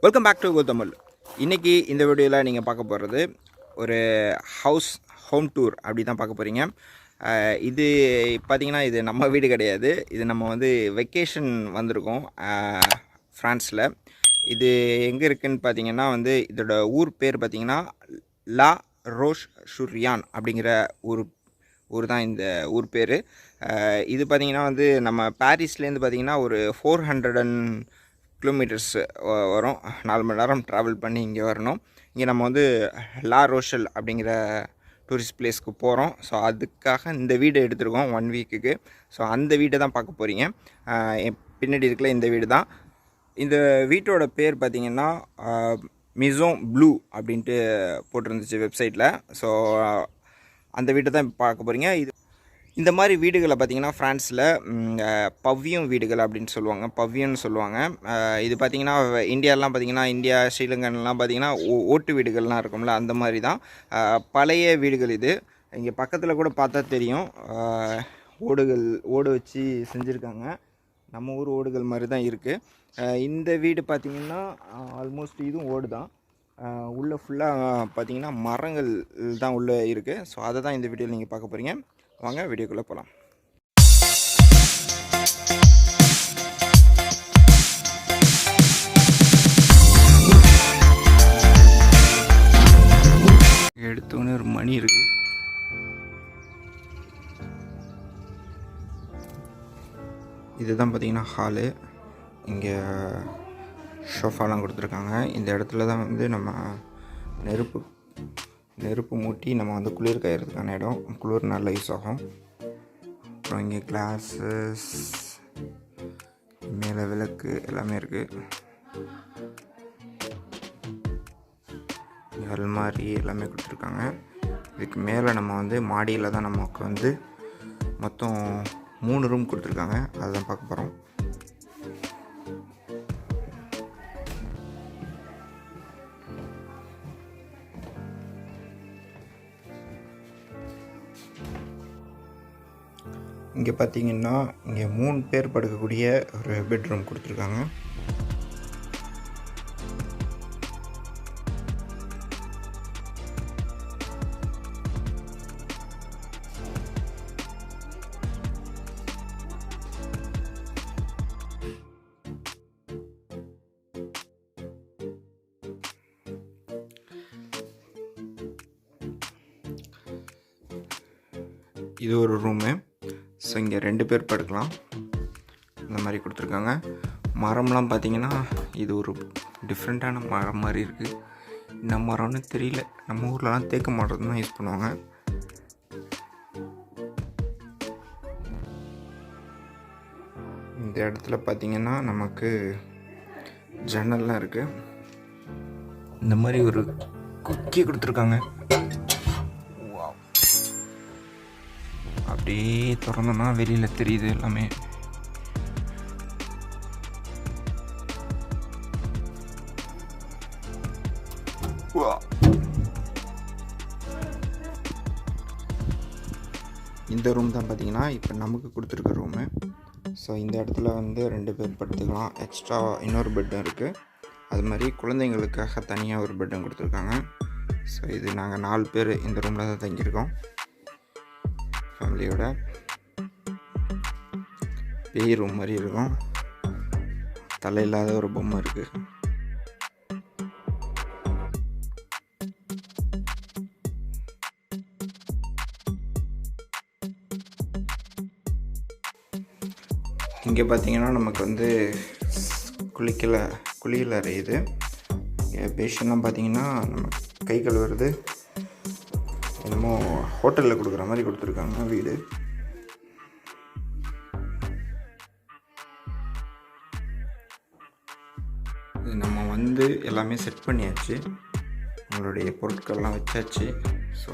Welcome back to கோத்தமிழ். இன்றைக்கி இந்த வீடியோவில் நீங்கள் பார்க்க போகிறது ஒரு ஹோம் டூர் அப்படி தான் பார்க்க போகிறீங்க. இது பார்த்திங்கன்னா இது நம்ம வீடு கிடையாது. இது நம்ம வந்து வெக்கேஷன் வந்திருக்கோம் ஃப்ரான்ஸில். இது எங்கே இருக்குதுன்னு பார்த்திங்கன்னா வந்து இதோட ஊர் பேர் பார்த்திங்கன்னா லா ரோஷ் ஷுரியான் அப்படிங்கிற ஊர் தான் இந்த ஊர் பேர். இது பார்த்திங்கன்னா வந்து நம்ம பாரிஸ்லேருந்து பார்த்திங்கன்னா ஒரு 400 கிலோமீட்டர்ஸ் வரும். 4 மணி நேரம் ட்ராவல் பண்ணி இங்கே வரணும். இங்கே நம்ம வந்து லா ரோஷல் அப்படிங்கிற டூரிஸ்ட் பிளேஸ்க்கு போகிறோம். ஸோ அதுக்காக இந்த வீடு எடுத்துருக்கோம் 1 வீக்குக்கு. ஸோ அந்த வீட்டை தான் பார்க்க போகிறீங்க. பின்னாடி இருக்கல இந்த வீடு தான். இந்த வீட்டோட பேர் பார்த்திங்கன்னா மிசோன் ப்ளூ அப்படின்ட்டு போட்டிருந்துச்சு வெப்சைட்டில். ஸோ அந்த வீட்டை தான் பார்க்க போகிறீங்க. இந்த மாதிரி வீடுகளை பார்த்திங்கன்னா ஃப்ரான்ஸில் பவ்யம் வீடுகள் அப்படின்னு சொல்லுவாங்க, பவ்யன்னு சொல்லுவாங்க. இது பார்த்திங்கன்னா இந்தியாலாம் பார்த்திங்கன்னா இந்தியா ஸ்ரீலங்கன்லாம் பார்த்திங்கன்னா ஓட்டு வீடுகள்லாம் இருக்கும்ல, அந்த மாதிரி தான் பழைய வீடுகள். இது இங்கே பக்கத்தில் கூட பார்த்தா தெரியும், ஓடு வச்சு செஞ்சுருக்காங்க. நம்ம ஊர் ஓடுகள் மாதிரி தான் இருக்குது. இந்த வீடு பார்த்திங்கன்னா ஆல்மோஸ்ட் இதுவும் ஓடு தான். உள்ளே ஃபுல்லாக பார்த்திங்கன்னா மரங்கள் தான் உள்ளே இருக்குது. ஸோ அதை தான் இந்த வீடியோவில் நீங்கள் பார்க்க போகிறீங்க. வாங்க வீடியோக்குள்ளே போகலாம். எடுத்தோன்னே ஒரு மணி இருக்குது. இதுதான் பார்த்திங்கன்னா ஹாலு. இங்கே ஷோஃபாலாம் கொடுத்துருக்காங்க. இந்த இடத்துல தான் வந்து நம்ம நெருப்பு மூட்டி நம்ம வந்து குளிர் காயறதுக்கான இடம். குளிர் நல்லா யூஸ் ஆகும். அப்புறம் இங்கே கிளாஸஸ், மேலே விளக்கு எல்லாமே இருக்குது. அல்மாரி எல்லாமே கொடுத்துருக்காங்க. இதுக்கு மேலே நம்ம வந்து மாடியில் தான் நமக்கு வந்து மொத்தம் 3 ரூம் கொடுத்துருக்காங்க. அதுதான் பார்க்க போகிறோம். இங்கே பார்த்தீங்கன்னா இங்கே 3 பேர் படுக்கக்கூடிய ஒரு பெட்ரூம் கொடுத்துருக்காங்க. இது ஒரு ரூமு. ஸோ இங்கே 2 பேர் படுக்கலாம், இந்த மாதிரி கொடுத்துருக்காங்க. மரம்லாம் பார்த்திங்கன்னா இது ஒரு டிஃப்ரெண்ட்டான மரம் மாதிரி இருக்குது. இந்த மரம்னு தெரியல, நம்ம ஊர்லலாம் தேக்கு மரம் தான் யூஸ் பண்ணுவாங்க. இந்த இடத்துல பார்த்திங்கன்னா நமக்கு ஜன்னல்லாம் இருக்குது. இந்த மாதிரி ஒரு குக்கி கொடுத்துருக்காங்க. அப்படியே திறந்தோன்னா வெளியில் தெரியுது எல்லாமே. இந்த ரூம் தான் பார்த்தீங்கன்னா இப்போ நமக்கு கொடுத்துருக்க ரூமு. ஸோ இந்த இடத்துல வந்து 2 பேர் படுத்துக்கலாம். எக்ஸ்ட்ரா இன்னொரு பெட்டும் இருக்குது. அது மாதிரி குழந்தைங்களுக்காக தனியாக ஒரு பெட்டும் கொடுத்துருக்காங்க. ஸோ இது நாங்கள் 4 பேர் இந்த ரூமில் தான் தங்கியிருக்கோம் ஃபேமிலியோட. பேய் ரூம் மாதிரி இருக்கும். தலை இல்லாத ஒரு பொம்மை இருக்குது. இங்கே பார்த்தீங்கன்னா நமக்கு வந்து குளியல் அறையுது. பேஷன்லாம் பார்த்தீங்கன்னா நம்ம கை கழுவுறது என்னமோ ஹோட்டலில் கொடுக்குற மாதிரி கொடுத்துருக்காங்க வீடு. இது நம்ம வந்து எல்லாமே செட் பண்ணியாச்சு, நம்மளுடைய பொருட்கள்லாம் வச்சாச்சு. ஸோ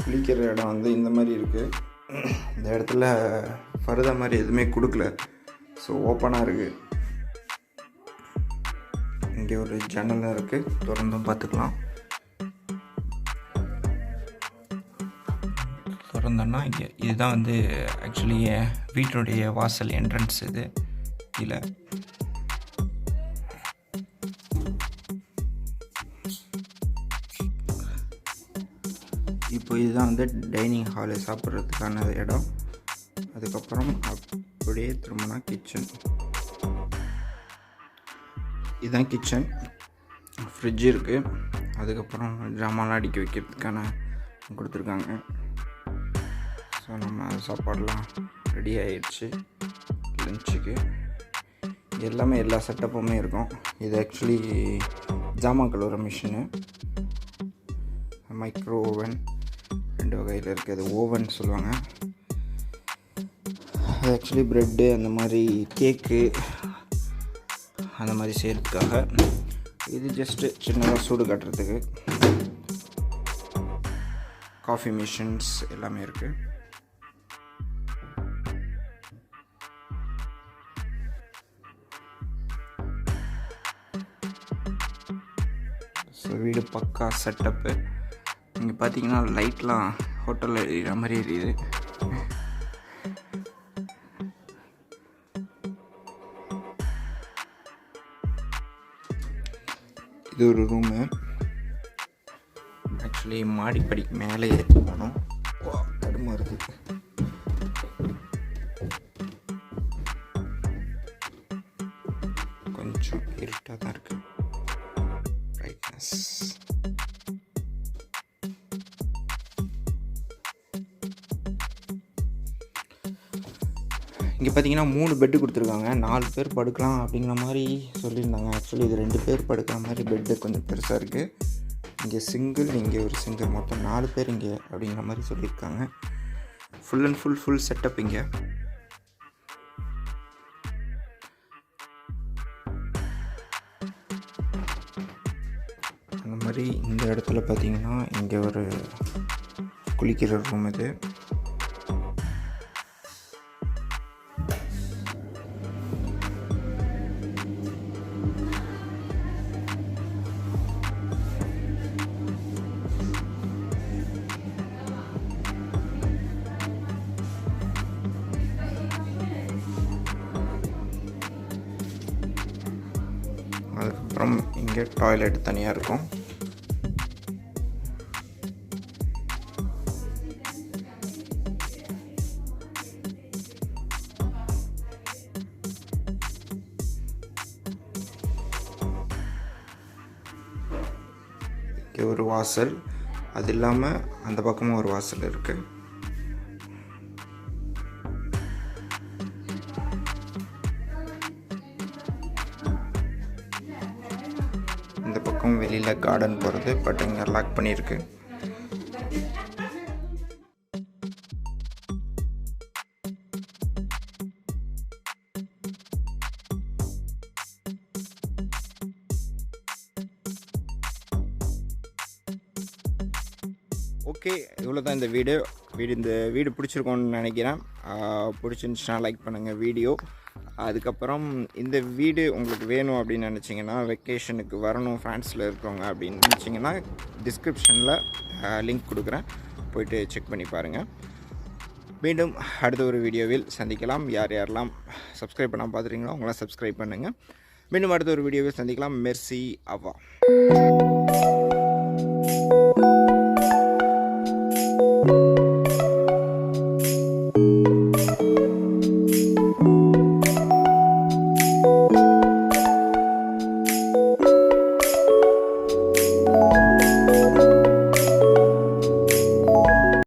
குளிக்கிற இடம் வந்து இந்த மாதிரி இருக்குது. இந்த இடத்துல ஃபர்தா மாதிரி எதுவுமே கொடுக்கல. ஸோ ஓப்பனாக இருக்குது. இங்கே ஒரு ஜன்னலும் இருக்குது, திறந்தும் பார்த்துக்கலாம். திறந்தோன்னா இங்கே இதுதான் வந்து ஆக்சுவலி வீட்டினுடைய வாசல் என்ட்ரன்ஸ். ஏசியில். இப்போ இதுதான் வந்து டைனிங் ஹாலு, சாப்பிட்றதுக்கான இடம். அதுக்கப்புறம் அப்படியே திரும்பினா கிச்சன். இதுதான் கிச்சன். ஃப்ரிட்ஜ் இருக்குது. அதுக்கப்புறம் ஜாமான்லாம் அடிக்க வைக்கிறதுக்கான கொடுத்துருக்காங்க. ஸோ நம்ம சாப்பாடெலாம் ரெடி ஆகிடுச்சு லஞ்சுக்கு. எல்லாமே எல்லா செட்டப்புமே இருக்கும். இது ஆக்சுவலி ஜாமான் கழுவுற மிஷினு. மைக்ரோ ஓவன் 2 வகையில் இருக்குது. அது ஓவன் சொல்லுவாங்க. அது ஆக்சுவலி ப்ரெட்டு அந்த மாதிரி கேக்கு அந்த மாதிரி செய்கிறதுக்காக. இது ஜஸ்ட்டு சின்னதாக சூடு காட்டுறதுக்கு. காஃபி மிஷின்ஸ் எல்லாமே இருக்குது. ஸோ வீடு பக்கா செட்டப்பு. இங்கே பார்த்தீங்கன்னா லைட்லாம் ஹோட்டலில் எரியிற மாதிரி எரியுது. இது ஒரு ரூமு. ஆக்சுவலி மாடிப்படிக்கு மேலே ஏற்றி போனோம். தடுமாறுது. கொஞ்சம் இருட்டாக தான் இருக்குது. பிரைட்னஸ் இங்கே பார்த்தீங்கன்னா 3 பெட்டு கொடுத்துருக்காங்க. 4 பேர் படுக்கலாம் அப்படிங்கிற மாதிரி சொல்லியிருந்தாங்க. ஆக்சுவலி இது 2 பேர் படுக்கிற மாதிரி பெட்டு கொஞ்சம் பெருசாக இருக்குது. இங்கே சிங்கிள், இங்கே ஒரு சிங்கிள், மொத்தம் 4 பேர் இங்கே அப்படிங்கிற மாதிரி சொல்லியிருக்காங்க. ஃபுல் அண்ட் ஃபுல் செட்டப் இங்கே. அந்த மாதிரி இந்த இடத்துல பார்த்தீங்கன்னா இங்கே ஒரு குளிக்கிற ரூம். இது அதுக்கப்புறம் இங்கே டாய்லெட் தனியாக இருக்கும். இங்கே ஒரு வாசல். அது இல்லாமல் அந்த பக்கமும் ஒரு வாசல் இருக்குது. இந்த பக்கம் வெளியில் கார்டன் போகிறது. பட் இங்கே லாக் பண்ணியிருக்கு. ஓகே, இவ்வளோ தான் இந்த வீடு பிடிச்சிருக்கோன்னு நினைக்கிறேன். பிடிச்சிருந்துச்சுன்னா லைக் பண்ணுங்கள் வீடியோ. அதுக்கப்புறம் இந்த வீடு உங்களுக்கு வேணும் அப்படின்னு நினச்சிங்கன்னா, வெக்கேஷனுக்கு வரணும் ஃப்ரான்ஸில் இருக்கிறவங்க அப்படின்னு நினச்சிங்கன்னா, டிஸ்கிரிப்ஷனில் லிங்க் கொடுக்குறேன், போய்ட்டு செக் பண்ணி பாருங்கள். மீண்டும் அடுத்த ஒரு வீடியோவில் சந்திக்கலாம். யாரெல்லாம் சப்ஸ்கிரைப் பண்ணாமல் பார்த்துருக்கீங்களோ அவங்களாம் சப்ஸ்கிரைப் பண்ணுங்கள். மீண்டும் அடுத்த ஒரு வீடியோவில் சந்திக்கலாம். மெர்சி அவா.